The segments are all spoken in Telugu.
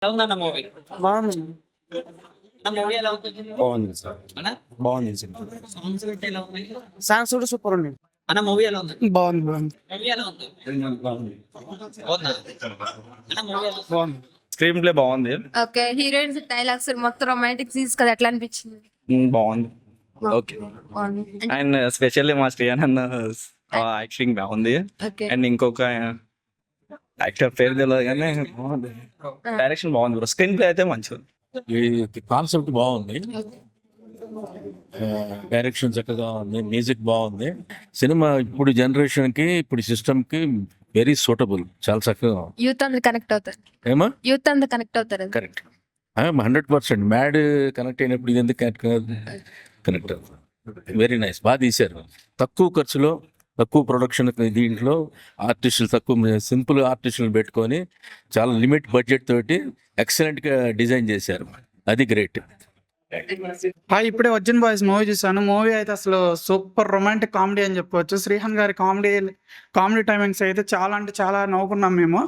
ఎలా ఉందన్న మూవీ? బాగుంది. అన్న మూవీ ఎలా ఉంది? బాగుంది సార్. అన్న బాగుంది సార్. సాంగ్స్ గట్రా ఎలా ఉన్నాయి? సాంగ్స్ కూడా సూపర్ ఉంది. అన్న మూవీ ఎలా ఉంది? బాగుంది. మూవీ ఎలా ఉంది? బాగుంది. బాగుందా? అన్న మూవీ ఎలా ఉంది? బాగుంది. స్క్రీన్ ప్లే బాగుంది. ఓకే, హీరోయిన్స్ డైలాగ్స్ మొత్తం రొమాంటిక్ సీన్స్ కదా, ఎట్లా అనిపించింది? బాగుంది. ఓకే. బాగుంది. అండ్ స్పెషల్లీ మా శ్రీయాన్ అన్న యాక్టింగ్ బాగుంది. ఓకే. అండ్ ఇంకొక యాక్టర్ పేరు తెలియదు కానీ బాగుంది. డైరెక్షన్ బాగుంది బ్రో. స్క్రీన్ ప్లే అయితే మంచిది. ఈ కాన్సెప్ట్ బాగుంది, డైరెక్షన్ చక్కగా ఉంది, మ్యూజిక్ బాగుంది. సినిమా ఇప్పుడు జనరేషన్ కి, ఇప్పుడు సిస్టమ్ కి వెరీ సూటబుల్. చాలా చక్కగా యూత్ అందరు కనెక్ట్ అవుతారు. ఏమా యూత్ అందరు కనెక్ట్ అవుతారు. కరెక్ట్. 100% మ్యాడ్ కనెక్ట్ అయినప్పుడు ఇది ఎందుకు కనెక్ట్ అవుతుంది. వెరీ నైస్, బాగా తీశారు. తక్కువ ఖర్చులో, తక్కువ ప్రొడక్షన్, దీంట్లో ఆర్టిస్టులు తక్కువ, సింపుల్ ఆర్టిస్టులు పెట్టుకొని చాలా లిమిట్ బడ్జెట్ తోటి ఎక్సలెంట్ గా డిజైన్ చేశారు. అది గ్రేట్. ఇప్పుడే అర్జున్ బాయ్స్ మూవీ చూసాను. మూవీ అయితే అసలు సూపర్ రొమాంటిక్ కామెడీ అని చెప్పవచ్చు. శ్రీహాన్ గారి కామెడీ టైమింగ్స్ అయితే చాలా అంటే చాలా నవ్వుకున్నాం మేము.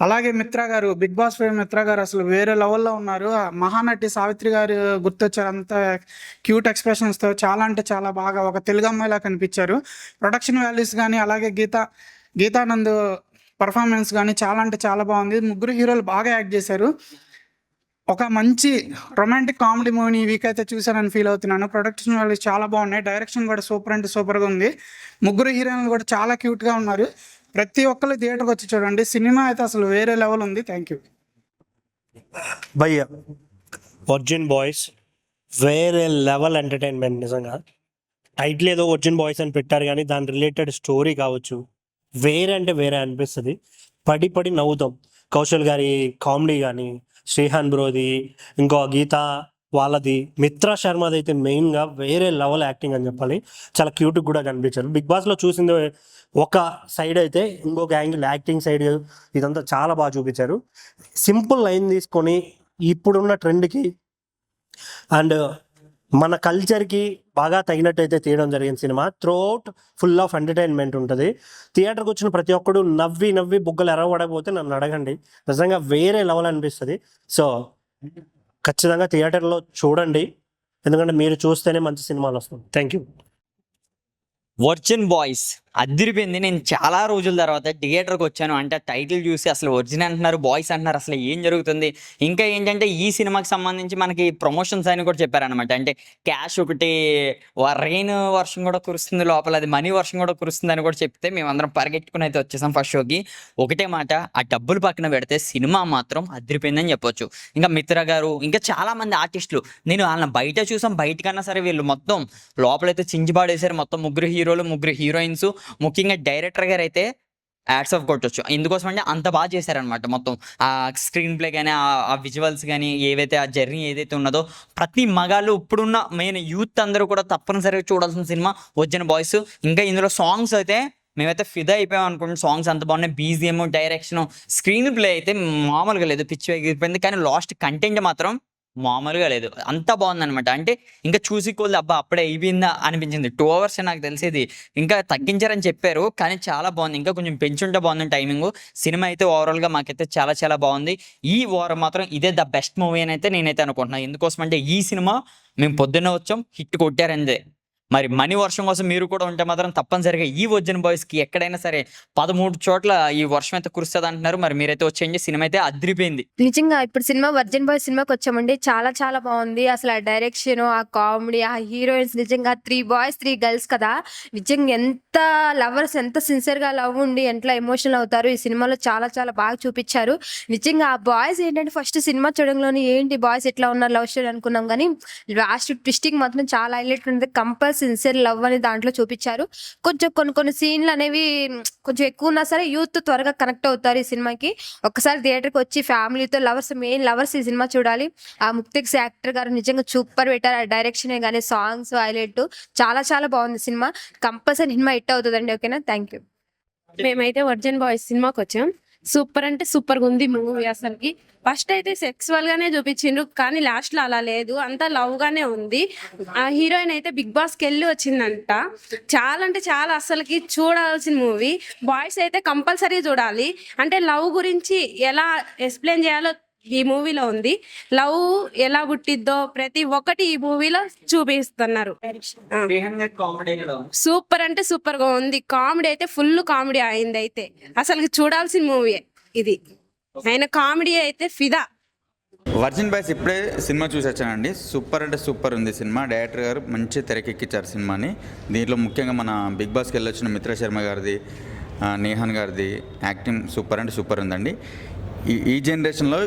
అలాగే మిత్ర గారు, బిగ్ బాస్ ఫేమ్ మిత్ర గారు అసలు వేరే లెవెల్లో ఉన్నారు. ఆ మహానటి సావిత్రి గారు గుర్తొచ్చారు. అంత క్యూట్ ఎక్స్ప్రెషన్స్తో చాలా అంటే చాలా బాగా ఒక తెలుగు అమ్మాయిలా కనిపించారు. ప్రొడక్షన్ వాల్యూస్ కానీ, అలాగే గీతానంద్ పర్ఫార్మెన్స్ కానీ చాలా అంటే చాలా బాగుంది. ముగ్గురు హీరోలు బాగా యాక్ట్ చేశారు. ఒక మంచి రొమాంటిక్ కామెడీ మూవీని ఈ వీక్ అయితే చూసానని ఫీల్ అవుతున్నాను. ప్రొడక్షన్ వాల్యూస్ చాలా బాగున్నాయి. డైరెక్షన్ కూడా సూపర్ అంటే సూపర్గా ఉంది. ముగ్గురు హీరోయిన్లు కూడా చాలా క్యూట్గా ఉన్నారు. ప్రతి ఒక్కరు థియేటర్కి వచ్చి చూడండి. సినిమా అయితే అసలు వేరే లెవెల్ ఉంది. థ్యాంక్ యూ భయ్య. వర్జిన్ బాయ్స్ వేరే లెవెల్ ఎంటర్టైన్మెంట్. నిజంగా టైటిల్ ఏదో వర్జిన్ బాయ్స్ అని పెట్టారు, కానీ దాని రిలేటెడ్ స్టోరీ కావచ్చు వేరే అంటే వేరే అనిపిస్తుంది. పడి పడి నవ్వుతాం. కౌశల్ గారి కామెడీ కానీ, శ్రీహాన్ బ్రోది, ఇంకో గీత వాళ్ళది, మిత్రా శర్మది అయితే మెయిన్గా వేరే లెవెల్ యాక్టింగ్ అని చెప్పాలి. చాలా క్యూట్గా కూడా కనిపించారు. బిగ్ బాస్లో చూసింది ఒక సైడ్ అయితే, ఇంకొక యాంగిల్ యాక్టింగ్ సైడ్ ఇదంతా చాలా బాగా చూపించారు. సింపుల్ లైన్ తీసుకొని ఇప్పుడున్న ట్రెండ్కి అండ్ మన కల్చర్కి బాగా తగినట్టయితే తీయడం జరిగింది cinema. Throughout full of entertainment ఉంటుంది. థియేటర్కి వచ్చిన ప్రతి ఒక్కడు నవ్వి నవ్వి బుగ్గలు ఎరవడకపోతే నన్ను అడగండి, నిజంగా వేరే లెవెల్ అనిపిస్తుంది. సో ఖచ్చితంగా థియేటర్లో చూడండి, ఎందుకంటే మీరు చూస్తేనే మంచి సినిమాలు వస్తుంది. Thank you. వర్జిన్ బాయ్స్ అదిరిపోయింది. నేను చాలా రోజుల తర్వాత థియేటర్కి వచ్చాను. అంటే టైటిల్ చూసి అసలు వర్జిన్ అంటున్నారు, బాయ్స్ అంటున్నారు, అసలు ఏం జరుగుతుంది? ఇంకా ఏంటంటే ఈ సినిమాకి సంబంధించి మనకి ప్రమోషన్స్ అని కూడా చెప్పారనమాట. అంటే క్యాష్ ఒకటి, రెయిన్ వర్షం కూడా కురుస్తుంది లోపల, అది మనీ వర్షం కూడా కురుస్తుంది అని కూడా చెప్తే మేమందరం పరిగెట్టుకుని అయితే వచ్చేసాం ఫస్ట్ షోకి. ఒకటే మాట, ఆ డబ్బులు పక్కన పెడితే సినిమా మాత్రం అదిరిపోయిందని చెప్పొచ్చు. ఇంకా మిత్ర గారు, ఇంకా చాలా మంది ఆర్టిస్టులు, నేను వాళ్ళని బయట చూసాం, బయటకన్నా సరే వీళ్ళు మొత్తం లోపలైతే చించిపాడేశారు. మొత్తం ముగ్గురు హీరోలు, ముగ్గురు హీరోయిన్స్, ముఖ్యంగా డైరెక్టర్ గారు అయితే యాడ్స్ ఆఫ్ కొట్టొచ్చు. ఎందుకోసం అంటే అంత బాగా చేశారనమాట. మొత్తం ఆ స్క్రీన్ ప్లే కానీ, ఆ విజువల్స్ కానీ, ఏవైతే ఆ జర్నీ ఏదైతే ఉన్నదో, ప్రతి మగాళ్ళు ఇప్పుడున్న మెయిన్ యూత్ అందరూ కూడా తప్పనిసరిగా చూడాల్సిన సినిమా వర్జిన్ బాయ్స్. ఇంకా ఇందులో సాంగ్స్ అయితే మేమైతే ఫిదా అయిపోయాం అనుకుంటున్నాం. సాంగ్స్ అంత బాగున్నాయి. బీజిఎం, డైరెక్షన్, స్క్రీన్ ప్లే అయితే మామూలుగా లేదు, పిచ్చి ఎగిరిపోయింది. కానీ లాస్ట్ కంటెంట్ మాత్రం మామూలుగా లేదు, అంతా బాగుందనమాట. అంటే ఇంకా చూసి కొద్ది అబ్బా అప్పుడే అయిపోయిందా అనిపించింది. 2 hours నాకు తెలిసేది, ఇంకా తగ్గించారని చెప్పారు, కానీ చాలా బాగుంది. ఇంకా కొంచెం పెంచుంటే బాగుంది టైమింగ్. సినిమా అయితే ఓవరాల్గా మాకైతే చాలా చాలా బాగుంది. ఈ వారం మాత్రం ఇదే ద బెస్ట్ మూవీ అని అయితే నేనైతే అనుకుంటున్నాను. ఎందుకోసం అంటే ఈ సినిమా మేము పొద్దున్నే వచ్చాం, హిట్ కొట్టారందే. మరి మనీ వర్షం కోసం మీరు కూడా ఉంటే మాత్రం తప్పనిసరిగా ఈ వర్జిన్ బాయ్స్కి ఎక్కడైనా సరే 13 చోట్ల ఈ వర్షం అయితే కురుస్తుంది అంటున్నారు. మరి మీరైతే వచ్చేయండి, సినిమా అయితే అదిరిపోయింది. నిజంగా ఇప్పుడు సినిమా వర్జిన్ బాయ్ సినిమాకి వచ్చామండి. చాలా చాలా బాగుంది. అసలు ఆ డైరెక్షన్, ఆ కామెడీ, ఆ హీరోయిన్స్, నిజంగా 3 boys 3 girls కదా. నిజంగా ఎంత లవర్స్ ఎంత సిన్సియర్గా లవ్ ఉండి ఎంత ఎమోషనల్ అవుతారు ఈ సినిమాలో చాలా చాలా బాగా చూపించారు. నిజంగా ఆ బాయ్స్ ఏంటంటే ఫస్ట్ సినిమా చూడంలోని ఏంటి బాయ్స్ ఎట్లా ఉన్నారు లవ్ స్టోరీ అనుకున్నాం, కానీ లాస్ట్ ట్విస్టింగ్ మాత్రం చాలా హైలైట్ ఉంది. కంపల్సరీ సిన్సియర్ లవ్ అని దాంట్లో చూపించారు. కొంచెం కొన్ని సీన్లు అనేవి కొంచెం ఎక్కువ ఉన్నా సరే యూత్ త్వరగా కనెక్ట్ అవుతారు ఈ సినిమాకి. ఒక్కసారి థియేటర్కి వచ్చి ఫ్యామిలీతో మెయిన్ లవర్స్ ఈ సినిమా చూడాలి. ఆ ముక్తిక్స్ యాక్టర్ గారు నిజంగా సూపర్ పెట్టారు. ఆ డైరెక్షన్ కానీ, సాంగ్స్ హైలైట్, చాలా చాలా బాగుంది సినిమా. కంపల్సరీ సినిమా హిట్ అవుతుందండి. ఓకేనా, థ్యాంక్ యూ. మేమైతే వర్జిన్ బాయ్స్ సినిమాకి వచ్చాం. సూపర్ అంటే సూపర్ గా ఉంది మూవీ. అసలుకి ఫస్ట్ అయితే సెక్సువల్ గానే చూపించిండ్రు, కానీ లాస్ట్ లో అలా లేదు, అంతా లవ్ గానే ఉంది. ఆ హీరోయిన్ అయితే బిగ్ బాస్ కి వెళ్ళి వచ్చిందంట. చాలా అంటే చాలా అసలుకి చూడాల్సిన మూవీ. బాయ్స్ అయితే కంపల్సరీ చూడాలి. అంటే లవ్ గురించి ఎలా ఎక్స్ప్లెయిన్ చేయాలో ఈ మూవీలో ఉంది. లవ్ ఎలా పుట్టిద్దో ప్రతి ఒక్కటి ఈ మూవీలో చూపిస్తున్నారు. సూపర్ అంటే సూపర్ గా ఉంది. కామెడీ అయితే ఫుల్ కామెడీ అయింది. అయితే అసలు చూడాల్సిన మూవీ ఇది. ఆయన కామెడీ అయితే ఫిదా. వర్జిన్ బాయ్స్ ఇప్పుడే సినిమా చూసి వచ్చానండి. సూపర్ అంటే సూపర్ ఉంది సినిమా. డైరెక్టర్ గారు మంచి తెరకెక్కించారు సినిమాని. దీంట్లో ముఖ్యంగా మన బిగ్ బాస్కి వెళ్ళొచ్చిన మిత్ర శర్మ గారిది, నేహాన్ గారిది యాక్టింగ్ సూపర్ అంటే సూపర్ ఉందండి. ఈ జనరేషన్లో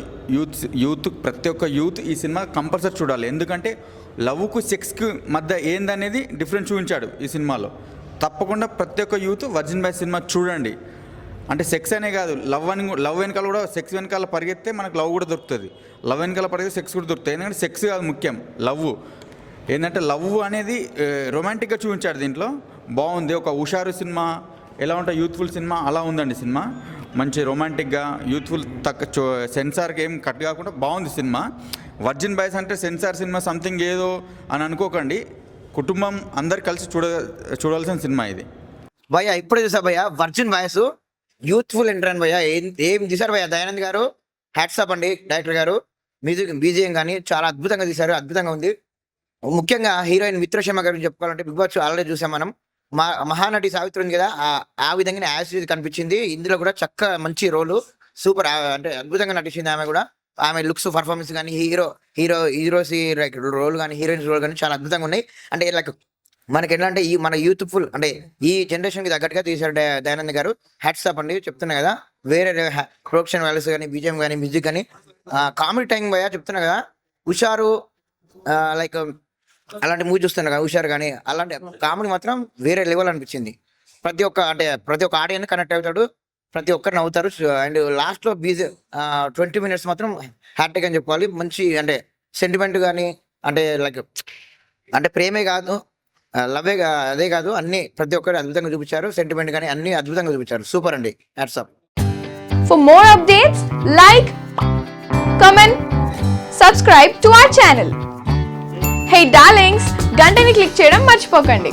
యూత్ ప్రతి ఒక్క యూత్ ఈ సినిమా కంపల్సరీ చూడాలి. ఎందుకంటే లవ్కు సెక్స్కి మధ్య ఏందనేది డిఫరెన్స్ చూపించాడు ఈ సినిమాలో. తప్పకుండా ప్రతి ఒక్క యూత్ వర్జిన్ బాయ్స్ సినిమా చూడండి. అంటే సెక్స్ అనే కాదు, లవ్ వెనకాల కూడా, సెక్స్ వెనకాల పరిగెత్తే మనకు లవ్ కూడా దొరుకుతుంది. లవ్ వెనకాల పరిగెత్తే సెక్స్ కూడా దొరుకుతుంది. ఎందుకంటే సెక్స్ కాదు ముఖ్యం, లవ్. ఏంటంటే లవ్ అనేది రొమాంటిక్గా చూపించాడు దీంట్లో. బాగుంది. ఒక హుషారు సినిమా ఎలా ఉంటుంది, యూత్ఫుల్ సినిమా అలా ఉందండి సినిమా. మంచి రొమాంటిక్గా యూత్ఫుల్, సెన్సార్కి ఏం కట్ కాకుండా బాగుంది సినిమా. వర్జిన్ బాయ్స్ అంటే సెన్సార్ సినిమా సంథింగ్ ఏదో అని అనుకోకండి. కుటుంబం అందరు కలిసి చూడాల్సిన సినిమా ఇది. భయ్యా ఇప్పుడే చూసా భయ్యా వర్జిన్ వాయిస్ యూత్ఫుల్ ఎంటర్టైన్ భయ్యా. ఏం తీశారు భయ్యా. దయానంద్ గారు హ్యాట్సాప్ అండి. డైరెక్టర్ గారు మ్యూజిక్ బీజిఎం కానీ చాలా అద్భుతంగా తీశారు. అద్భుతంగా ఉంది. ముఖ్యంగా హీరోయిన్ మిత్ర శర్మ గారు చెప్పుకోవాలంటే బిగ్ బాస్ ఆల్రెడీ చూసాం మనం. మహానటి సావిత్రి ఉంది కదా, ఆ విధంగానే యాసిడ్ కనిపించింది. ఇందులో కూడా మంచి రోలు సూపర్, అంటే అద్భుతంగా నటించింది ఆమె కూడా. ఆమె లుక్స్, పర్ఫార్మెన్స్ కానీ హీరోస్ రోల్ కానీ హీరోయిన్స్ రోల్ కానీ చాలా అద్భుతంగా ఉన్నాయి. అంటే లైక్ మనకి ఎలా అంటే మన యూత్ఫుల్ అంటే ఈ జనరేషన్కి తగ్గట్టుగా తీశారు దయానంద్ గారు. హ్యాట్సాప్ అండి. చెప్తున్నా కదా, వేరే ప్రొడక్షన్ వాల్యూస్ కానీ బీజిఎం కానీ మ్యూజిక్ కానీ కామెడీ టైం పోయా చెప్తున్నా కదా. హుషారు లైక్ అలాంటి మూవీ చూస్తున్నా కదా, హుషారు కానీ అలాంటి కామెడీ మాత్రం వేరే లెవెల్ అనిపించింది. ప్రతి ఒక్క ఆడియన్స్ కనెక్ట్ అవుతాడు, ప్రతి ఒక్కరు నవ్వుతారు. అండ్ లాస్ట్లో 20 minutes మాత్రం హ్యాట్రిక్ అని చెప్పుకోవాలి. మంచి అంటే సెంటిమెంట్ కానీ అంటే లైక్ అంటే ప్రేమే కాదు, లవ్వే అదే కాదు, అన్ని ప్రతి ఒక్కరు అద్భుతంగా చూపించారు. సెంటిమెంట్ కానీ అన్ని అద్భుతంగా చూపించారు. సూపర్ అండి. Hats off. For more updates, like, comment, subscribe to our channel. Hey darlings, గంటని click చేయడం మర్చిపోకండి.